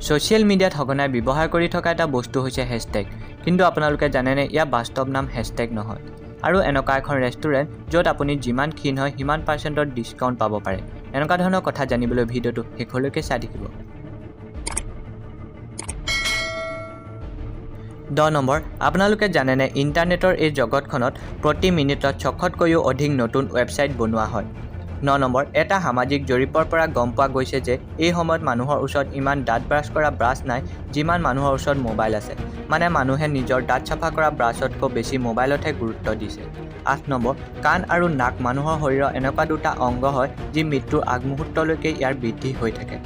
social মিডিয়াত সঘনাই ব্যৱহাৰ কৰি থকা এটা বস্তু হৈছে হেশটেগ কিন্তু আপোনালোকে জানেনে ইয়াৰ বাস্তৱ নাম হেশটেগ নহয় আৰু এনেকুৱা এখন ৰেষ্টুৰেণ্ট য'ত আপুনি যিমান ক্ষীণ হয় সিমান পাৰ্চেণ্টৰ ডিছকাউণ্ট পাব পাৰে এনেকুৱা ধৰণৰ কথা জানিবলৈ ভিডিঅ'টো শেষলৈকে চাই থাকিব 10 নম্বৰ আপোনালোকে জানেনে ইণ্টাৰনেটৰ এই জগতখনত প্ৰতি মিনিটত 600কৈও অধিক নতুন ৱেবছাইট বনোৱা হয় 9 নম্বৰ এটা সামাজিক জৰীপৰ পৰা গম পোৱা গৈছে যে এই সময়ত মানুহৰ ওচৰত ইমান দাঁত ব্ৰাছ কৰা ব্ৰাছ নাই যিমান মানুহৰ ওচৰত মোবাইল আছে মানে মানুহে নিজৰ দাঁত চাফা কৰা ব্ৰাছতকৈ বেছি মোবাইলতহে গুৰুত্ব দিছে 8 নম্বৰ কাণ আৰু নাক মানুহৰ শৰীৰৰ এনেকুৱা দুটা অংগ হয় যি মৃত্যুৰ আগমুহূৰ্তলৈকে ইয়াৰ বৃদ্ধি হৈ থাকে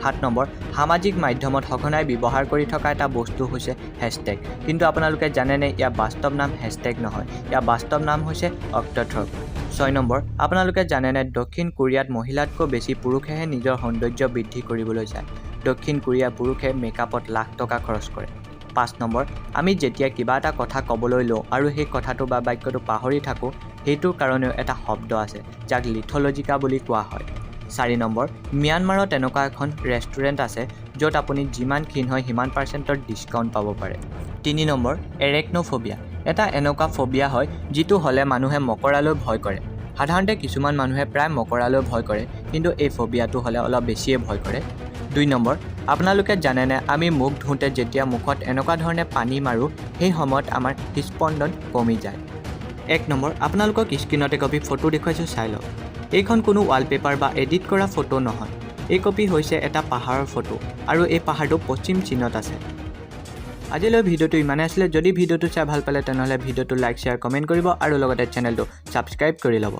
7 নম্বৰ সামাজিক মাধ্যমত সঘনাই ব্যৱহাৰ কৰি থকা এটা বস্তু হৈছে হেশটেগ কিন্তু আপোনালোকে জানেনে ইয়াৰ বাস্তৱ নাম হেশটেগ নহয় ইয়াৰ বাস্তৱ নাম হৈছে অক্টথ্ৰপ 6 নম্বৰ আপোনালোকে জানেনে দক্ষিণ কোৰিয়াত মহিলাতকৈ বেছি পুৰুষেহে নিজৰ সৌন্দৰ্য বৃদ্ধি কৰিবলৈ যায় দক্ষিণ কোৰিয়াৰ পুৰুষে মেকআপত লাখ টকা খৰচ কৰে 5 নম্বৰ আমি যেতিয়া কিবা এটা কথা ক'বলৈ লওঁ আৰু সেই কথাটো বা বাক্যটো পাহৰি থাকোঁ সেইটোৰ কাৰণেও এটা শব্দ আছে যাক লিথলজিকা বুলি কোৱা হয় 4 নম্বৰ ম্যানমাৰত এনেকুৱা এখন ৰেষ্টুৰেণ্ট আছে য'ত আপুনি যিমান ক্ষীণ হয় সিমান পাৰ্চেণ্টৰ ডিছকাউণ্ট পাব পাৰে 3 নম্বৰ এৰেকনোফোবিয়া এটা এনেকুৱা ফোবিয়া হয় যিটো হ'লে মানুহে মকৰালৈ ভয় কৰে সাধাৰণতে কিছুমান মানুহে প্ৰায় মকৰালৈ ভয় কৰে কিন্তু এই ফোবিয়াটো হ'লে অলপ বেছিয়ে ভয় কৰে 2 নম্বৰ আপোনালোকে জানেনে আমি মুখ ধুওঁতে যেতিয়া মুখত এনেকুৱা ধৰণে পানী মাৰোঁ সেই সময়ত আমাৰ হৃদস্পন্দন কমি যায় 1 নম্বৰ আপোনালোকক স্ক্ৰীণত একপি ফটো দেখুৱাইছোঁ চাই লওক এইখন কোনো ৱালপেপাৰ বা এডিট কৰা ফটো নহয় এই কপি হৈছে এটা পাহাৰৰ ফটো আৰু এই পাহাৰটো পশ্চিম চীনত আছে আজিলৈ ভিডিঅ'টো ইমানে আছিলে যদি ভিডিঅ'টো চাই ভাল পালে তেনেহ'লে ভিডিঅ'টো লাইক শ্বেয়াৰ কমেণ্ট কৰিব আৰু লগতে চেনেলটো ছাবস্ক্ৰাইব কৰি ল'ব